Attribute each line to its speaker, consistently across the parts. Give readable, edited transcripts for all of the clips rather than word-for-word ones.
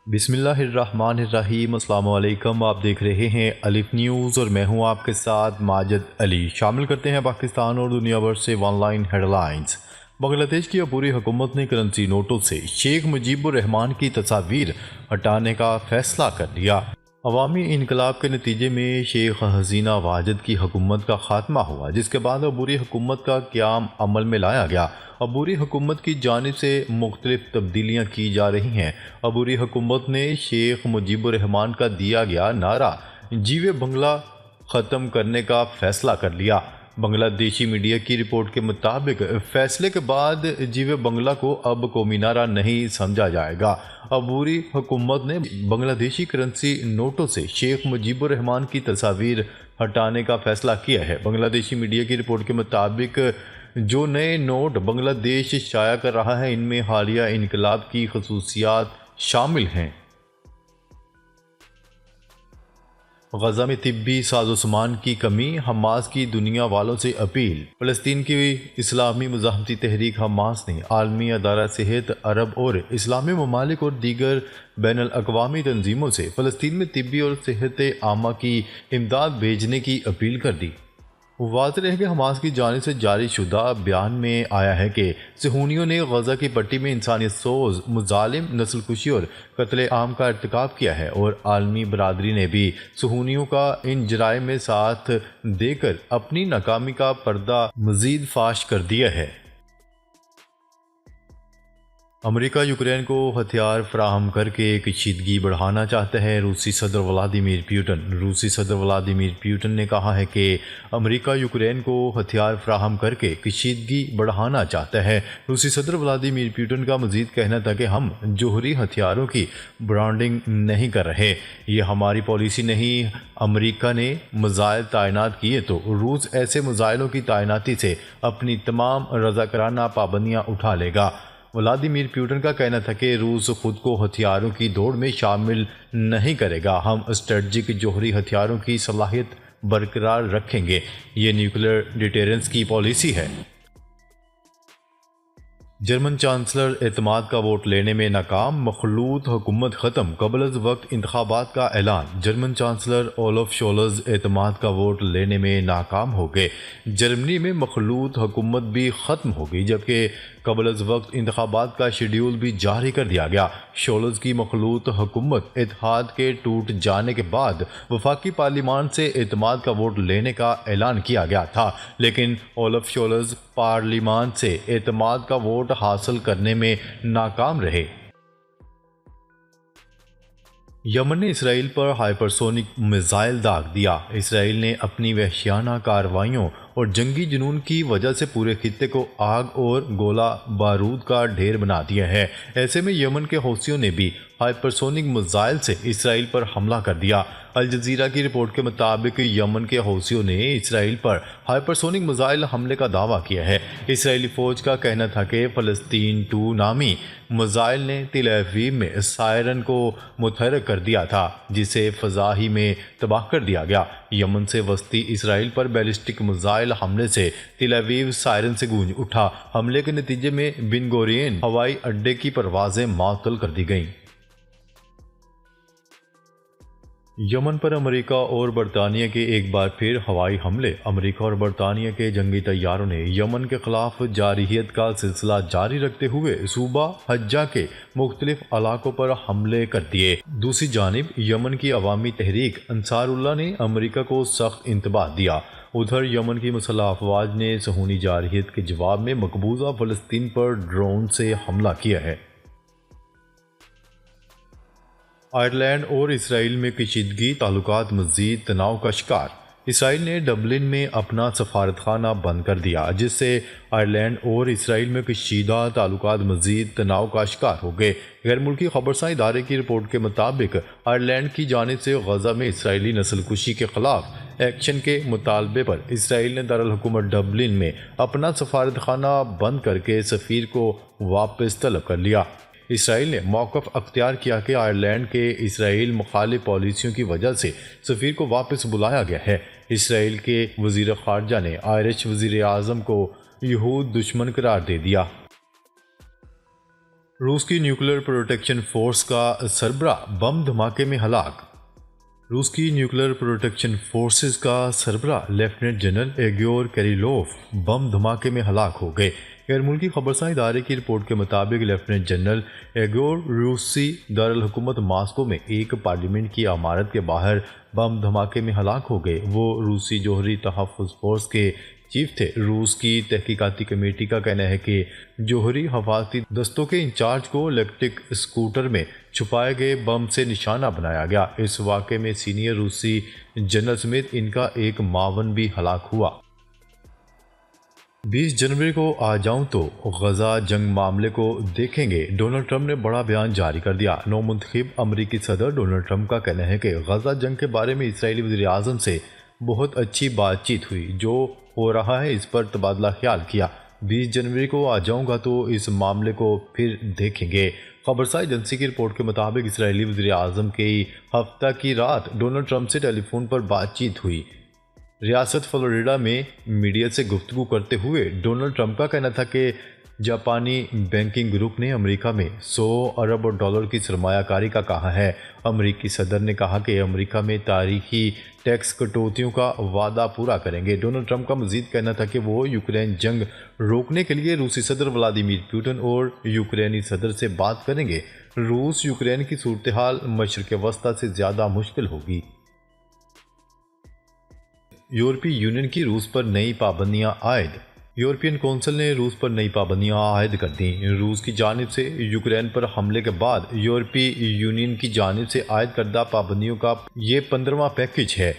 Speaker 1: بسم اللہ الرحمن الرحیم۔ السلام علیکم، آپ دیکھ رہے ہیں الف نیوز اور میں ہوں آپ کے ساتھ ماجد علی۔ شامل کرتے ہیں پاکستان اور دنیا بھر سے آن لائن ہیڈ لائنز۔ بنگلہ دیش کی عبوری حکومت نے کرنسی نوٹوں سے شیخ مجیب الرحمان کی تصاویر ہٹانے کا فیصلہ کر لیا۔ عوامی انقلاب کے نتیجے میں شیخ حسینہ واجد کی حکومت کا خاتمہ ہوا، جس کے بعد عبوری حکومت کا قیام عمل میں لایا گیا۔ عبوری حکومت کی جانب سے مختلف تبدیلیاں کی جا رہی ہیں۔ عبوری حکومت نے شیخ مجیب الرحمان کا دیا گیا نعرہ جیوے بنگلہ ختم کرنے کا فیصلہ کر لیا۔ بنگلہ دیشی میڈیا کی رپورٹ کے مطابق فیصلے کے بعد جیوے بنگلہ کو اب قومی نعرہ نہیں سمجھا جائے گا۔ عبوری حکومت نے بنگلہ دیشی کرنسی نوٹوں سے شیخ مجیب الرحمان کی تصاویر ہٹانے کا فیصلہ کیا ہے۔ بنگلہ دیشی میڈیا کی رپورٹ کے مطابق جو نئے نوٹ بنگلہ دیش شائع کر رہا ہے ان میں حالیہ انقلاب کی خصوصیات شامل ہیں۔ غزہ میں طبی سازوسامان کی کمی، حماس کی دنیا والوں سے اپیل۔ فلسطین کی اسلامی مزاحمتی تحریک حماس نے عالمی ادارہ صحت، عرب اور اسلامی ممالک اور دیگر بین الاقوامی تنظیموں سے فلسطین میں طبی اور صحت عامہ کی امداد بھیجنے کی اپیل کر دی۔ واضح ہے کہ حماس کی جانب سے جاری شدہ بیان میں آیا ہے کہ صہیونیوں نے غزہ کی پٹی میں انسانیت سوز مظالم، نسل کشی اور قتل عام کا ارتکاب کیا ہے، اور عالمی برادری نے بھی صہیونیوں کا ان جرائم میں ساتھ دے کر اپنی ناکامی کا پردہ مزید فاش کر دیا ہے۔ امریکہ یوکرین کو ہتھیار فراہم کر کے کشیدگی بڑھانا چاہتا ہے۔ روسی صدر ولادیمیر پیوٹن نے کہا ہے کہ امریکہ یوکرین کو ہتھیار فراہم کر کے کشیدگی بڑھانا چاہتا ہے۔ روسی صدر ولادیمیر پیوٹن کا مزید کہنا تھا کہ ہم جوہری ہتھیاروں کی برانڈنگ نہیں کر رہے، یہ ہماری پالیسی نہیں۔ امریکہ نے میزائل تعینات کیے تو روس ایسے میزائلوں کی تعیناتی سے اپنی تمام رضاکارانہ پابندیاں اٹھا لے گا۔ ولادیمیر پیوٹن کا کہنا تھا کہ روس خود کو ہتھیاروں کی دوڑ میں شامل نہیں کرے گا، ہم اسٹریٹجک جوہری ہتھیاروں کی صلاحیت برقرار رکھیں گے، یہ نیوکلیئر ڈیٹرنس کی پالیسی ہے۔ جرمن چانسلر اعتماد کا ووٹ لینے میں ناکام، مخلوط حکومت ختم، قبل از وقت انتخابات کا اعلان۔ جرمن چانسلر اولف شولز اعتماد کا ووٹ لینے میں ناکام ہو گئے۔ جرمنی میں مخلوط حکومت بھی ختم ہو گئی، جبکہ قبل از وقت انتخابات کا شیڈیول بھی جاری کر دیا گیا۔ شولز کی مخلوط حکومت اتحاد کے ٹوٹ جانے کے بعد وفاقی پارلیمان سے اعتماد کا ووٹ لینے کا اعلان کیا گیا تھا، لیکن اولف شولز پارلیمان سے اعتماد کا ووٹ حاصل کرنے میں ناکام رہے۔ یمن نے اسرائیل پر ہائپرسونک میزائل داغ دیا۔ اسرائیل نے اپنی وحشیانہ کارروائیوں اور جنگی جنون کی وجہ سے پورے خطے کو آگ اور گولہ بارود کا ڈھیر بنا دیا ہے۔ ایسے میں یمن کے حوثیوں نے بھی ہائپرسونک میزائل سے اسرائیل پر حملہ کر دیا۔ الجزیرہ کی رپورٹ کے مطابق یمن کے حوثیوں نے اسرائیل پر ہائپرسونک میزائل حملے کا دعویٰ کیا ہے۔ اسرائیلی فوج کا کہنا تھا کہ فلسطین 2 نامی میزائل نے تل ابیب میں سائرن کو متحرک کر دیا تھا، جسے فضا ہی میں تباہ کر دیا گیا۔ یمن سے وسطی اسرائیل پر بیلسٹک میزائل حملے سے تل ابیب سائرن سے گونج اٹھا۔ حملے کے نتیجے میں بن گورین ہوائی اڈے کی پروازیں معطل کر دی گئیں۔ یمن پر امریکہ اور برطانیہ کے ایک بار پھر ہوائی حملے۔ امریکہ اور برطانیہ کے جنگی طیاروں نے یمن کے خلاف جارحیت کا سلسلہ جاری رکھتے ہوئے صوبہ حجہ کے مختلف علاقوں پر حملے کر دیے۔ دوسری جانب یمن کی عوامی تحریک انصار اللہ نے امریکہ کو سخت انتباہ دیا۔ ادھر یمن کی مسلح افواج نے صہیونی جارحیت کے جواب میں مقبوضہ فلسطین پر ڈرون سے حملہ کیا ہے۔ آئرلینڈ اور اسرائیل میں کشیدگی، تعلقات مزید تناؤ کا شکار۔ اسرائیل نے ڈبلن میں اپنا سفارتخانہ بند کر دیا، جس سے آئرلینڈ اور اسرائیل میں کشیدہ تعلقات مزید تناؤ کا شکار ہو گئے۔ غیر ملکی خبرساں ادارے کی رپورٹ کے مطابق آئرلینڈ کی جانب سے غزہ میں اسرائیلی نسل کشی کے خلاف ایکشن کے مطالبے پر اسرائیل نے دارالحکومت ڈبلن میں اپنا سفارتخانہ بند کر کے سفیر کو واپس طلب کر لیا۔ اسرائیل نے موقف اختیار کیا کہ آئرلینڈ کے اسرائیل مخالف پالیسیوں کی وجہ سے سفیر کو واپس بلایا گیا ہے۔ اسرائیل کے وزیر خارجہ نے آئرش وزیر اعظم کو یہود دشمن قرار دے دیا۔ روس کی نیوکلیر پروٹیکشن فورس کا سربراہ بم دھماکے میں ہلاک۔ روس کی نیوکلیر پروٹیکشن فورسز کا سربراہ لیفٹیننٹ جنرل ایگور کیریلوف بم دھماکے میں ہلاک ہو گئے۔ غیر ملکی خبرساں ادارے کی رپورٹ کے مطابق لیفٹیننٹ جنرل ایگور روسی دارالحکومت ماسکو میں ایک پارلیمنٹ کی عمارت کے باہر بم دھماکے میں ہلاک ہو گئے۔ وہ روسی جوہری تحفظ فورس کے چیف تھے۔ روس کی تحقیقاتی کمیٹی کا کہنا ہے کہ جوہری حفاظتی دستوں کے انچارج کو الیکٹرک اسکوٹر میں چھپائے گئے بم سے نشانہ بنایا گیا۔ اس واقعے میں سینئر روسی جنرل سمیت ان کا ایک معاون بھی ہلاک ہوا۔ 20 جنوری کو آ جاؤں تو غزہ جنگ معاملے کو دیکھیں گے، ڈونلڈ ٹرمپ نے بڑا بیان جاری کر دیا۔ نو منتخب امریکی صدر ڈونلڈ ٹرمپ کا کہنا ہے کہ غزہ جنگ کے بارے میں اسرائیلی وزیر اعظم سے بہت اچھی بات چیت ہوئی، جو ہو رہا ہے اس پر تبادلہ خیال کیا۔ 20 جنوری کو آ جاؤں گا تو اس معاملے کو پھر دیکھیں گے۔ خبرساں ایجنسی کی رپورٹ کے مطابق اسرائیلی وزیر اعظم کی ہفتہ کی رات ڈونلڈ ٹرمپ سے ٹیلی فون پر بات چیت ہوئی۔ ریاست فلوریڈا میں میڈیا سے گفتگو کرتے ہوئے ڈونلڈ ٹرمپ کا کہنا تھا کہ جاپانی بینکنگ گروپ نے امریکہ میں 100 ارب ڈالر کی سرمایہ کاری کا کہا ہے۔ امریکی صدر نے کہا کہ امریکہ میں تاریخی ٹیکس کٹوتیوں کا وعدہ پورا کریں گے۔ ڈونلڈ ٹرمپ کا مزید کہنا تھا کہ وہ یوکرین جنگ روکنے کے لیے روسی صدر ولادیمیر پوٹن اور یوکرینی صدر سے بات کریں گے۔ روس یوکرین کی صورتحال مشرق وسطی سے زیادہ مشکل ہوگی۔ یورپی یونین کی روس پر نئی پابندیاں عائد۔ یورپین کونسل نے روس پر نئی پابندیاں عائد کر دیں۔ روس کی جانب سے یوکرین پر حملے کے بعد یورپی یونین کی جانب سے عائد کردہ پابندیوں کا یہ 15واں پیکج ہے۔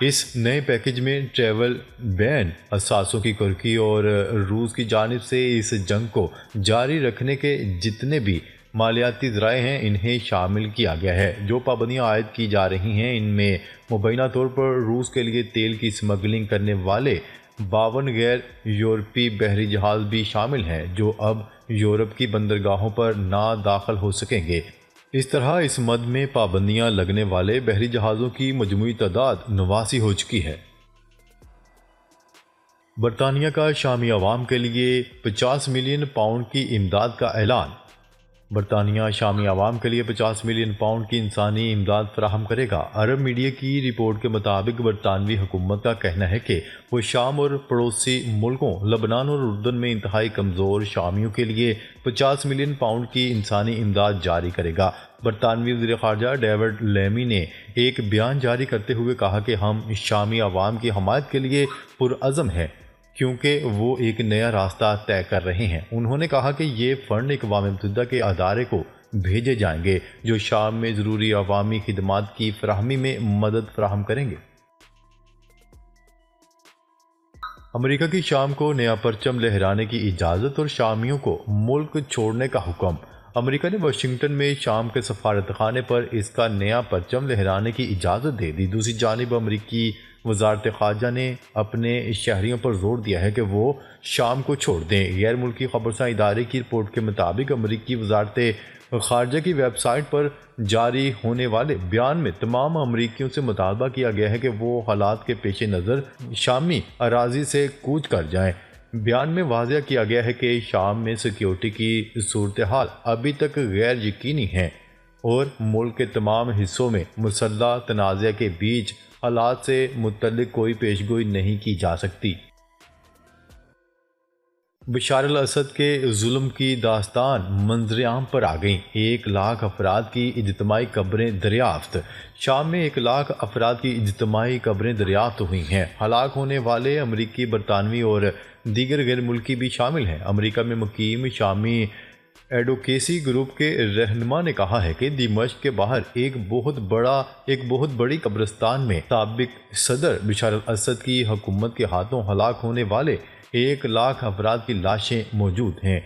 Speaker 1: اس نئے پیکج میں ٹریول بین، اثاثوں کی کرکی اور روس کی جانب سے اس جنگ کو جاری رکھنے کے جتنے بھی مالیاتی ذرائع ہیں انہیں شامل کیا گیا ہے۔ جو پابندیاں عائد کی جا رہی ہیں ان میں مبینہ طور پر روس کے لیے تیل کی سمگلنگ کرنے والے 52 غیر یورپی بحری جہاز بھی شامل ہیں، جو اب یورپ کی بندرگاہوں پر نہ داخل ہو سکیں گے۔ اس طرح اس مد میں پابندیاں لگنے والے بحری جہازوں کی مجموعی تعداد 89 ہو چکی ہے۔ برطانیہ کا شامی عوام کے لیے 50 ملین پاؤنڈ کی امداد کا اعلان۔ برطانیہ شامی عوام کے لیے 50 ملین پاؤنڈ کی انسانی امداد فراہم کرے گا۔ عرب میڈیا کی رپورٹ کے مطابق برطانوی حکومت کا کہنا ہے کہ وہ شام اور پڑوسی ملکوں لبنان اور اردن میں انتہائی کمزور شامیوں کے لیے 50 ملین پاؤنڈ کی انسانی امداد جاری کرے گا۔ برطانوی وزیر خارجہ ڈیوڈ لیمی نے ایک بیان جاری کرتے ہوئے کہا کہ ہم شامی عوام کی حمایت کے لیے پرعزم ہیں، کیونکہ وہ ایک نیا راستہ طے کر رہے ہیں۔ انہوں نے کہا کہ یہ فنڈ اقوام متحدہ کے ادارے کو بھیجے جائیں گے جو شام میں ضروری عوامی خدمات کی فراہمی میں مدد فراہم کریں گے۔ امریکہ کی شام کو نیا پرچم لہرانے کی اجازت اور شامیوں کو ملک چھوڑنے کا حکم۔ امریکہ نے واشنگٹن میں شام کے سفارت خانے پر اس کا نیا پرچم لہرانے کی اجازت دے دی۔ دوسری جانب امریکی وزارت خارجہ نے اپنے شہریوں پر زور دیا ہے کہ وہ شام کو چھوڑ دیں۔ غیر ملکی خبرساں ادارے کی رپورٹ کے مطابق امریکی وزارت خارجہ کی ویب سائٹ پر جاری ہونے والے بیان میں تمام امریکیوں سے مطالبہ کیا گیا ہے کہ وہ حالات کے پیش نظر شامی اراضی سے کوچ کر جائیں۔ بیان میں واضح کیا گیا ہے کہ شام میں سیکیورٹی کی صورتحال ابھی تک غیر یقینی ہے اور ملک کے تمام حصوں میں مسلح تنازع کے بیچ حالات سے متعلق کوئی پیشگوئی نہیں کی جا سکتی۔ بشار الاسد کے ظلم کی داستان منظر عام پر آ گئیں۔ 1 لاکھ افراد کی اجتماعی قبریں دریافت۔ شام میں 1 لاکھ افراد کی اجتماعی قبریں دریافت ہوئی ہیں۔ ہلاک ہونے والے امریکی، برطانوی اور دیگر غیر ملکی بھی شامل ہیں۔ امریکہ میں مقیم شامی ایڈوکیسی گروپ کے رہنما نے کہا ہے کہ دمشق کے باہر ایک بہت بڑی قبرستان میں سابق صدر بشار الاسد کی حکومت کے ہاتھوں ہلاک ہونے والے 1 لاکھ افراد کی لاشیں موجود ہیں۔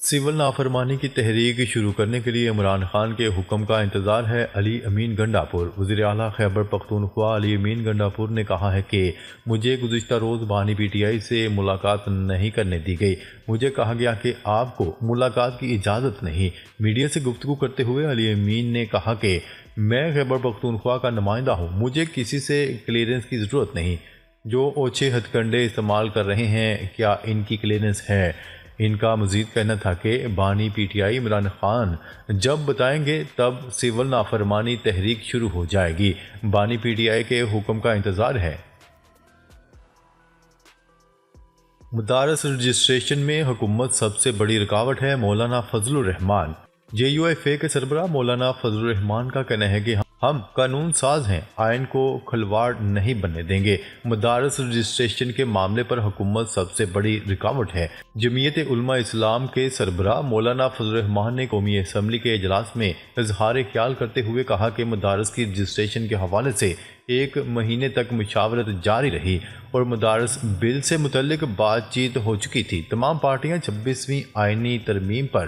Speaker 1: سول نافرمانی کی تحریک شروع کرنے کے لیے عمران خان کے حکم کا انتظار ہے۔ علی امین گنڈاپور۔ وزیر اعلیٰ خیبر پختونخوا علی امین گنڈاپور نے کہا ہے کہ مجھے گزشتہ روز بانی پی ٹی آئی سے ملاقات نہیں کرنے دی گئی۔ مجھے کہا گیا کہ آپ کو ملاقات کی اجازت نہیں۔ میڈیا سے گفتگو کرتے ہوئے علی امین نے کہا کہ میں خیبر پختونخوا کا نمائندہ ہوں، مجھے کسی سے کلیئرنس کی ضرورت نہیں۔ جو اوچھے ہتھ کنڈے استعمال کر رہے ہیں، کیا ان کی کلیئرنس ہے؟ ان کا مزید کہنا تھا کہ بانی P T I Imran Khan جب بتائیں گے تب سول نافرمانی تحریک شروع ہو جائے گی۔ بانی پی ٹی آئی کے حکم کا انتظار ہے۔ مدارس رجسٹریشن میں حکومت سب سے بڑی رکاوٹ ہے، مولانا فضل الرحمان۔ جے یو ایف اے کے سربراہ مولانا فضل الرحمان کا کہنا ہے کہ ہم قانون ساز ہیں، آئین کو کھلواڑ نہیں بننے دیں گے۔ مدارس رجسٹریشن کے معاملے پر حکومت سب سے بڑی رکاوٹ ہے۔ جمعیت علماء اسلام کے سربراہ مولانا فضل الرحمان نے قومی اسمبلی کے اجلاس میں اظہار خیال کرتے ہوئے کہا کہ مدارس کی رجسٹریشن کے حوالے سے 1 مہینے تک مشاورت جاری رہی اور مدارس بل سے متعلق بات چیت ہو چکی تھی۔ تمام پارٹیاں 26ویں آئینی ترمیم پر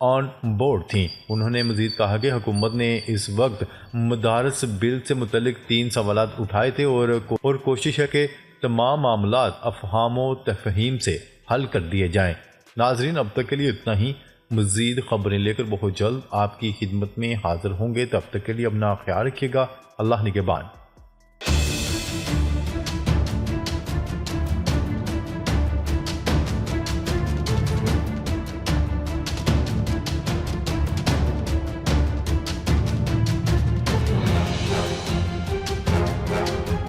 Speaker 1: آن بورڈ تھیں۔ انہوں نے مزید کہا کہ حکومت نے اس وقت مدارس بل سے متعلق 3 سوالات اٹھائے تھے اور کوشش ہے کہ تمام معاملات افہام و تفہیم سے حل کر دیے جائیں۔ ناظرین، اب تک کے لیے اتنا ہی۔ مزید خبریں لے کر بہت جلد آپ کی خدمت میں حاضر ہوں گے۔ تب تک کے لیے اپنا خیال رکھیے گا۔ اللہ نگہبان۔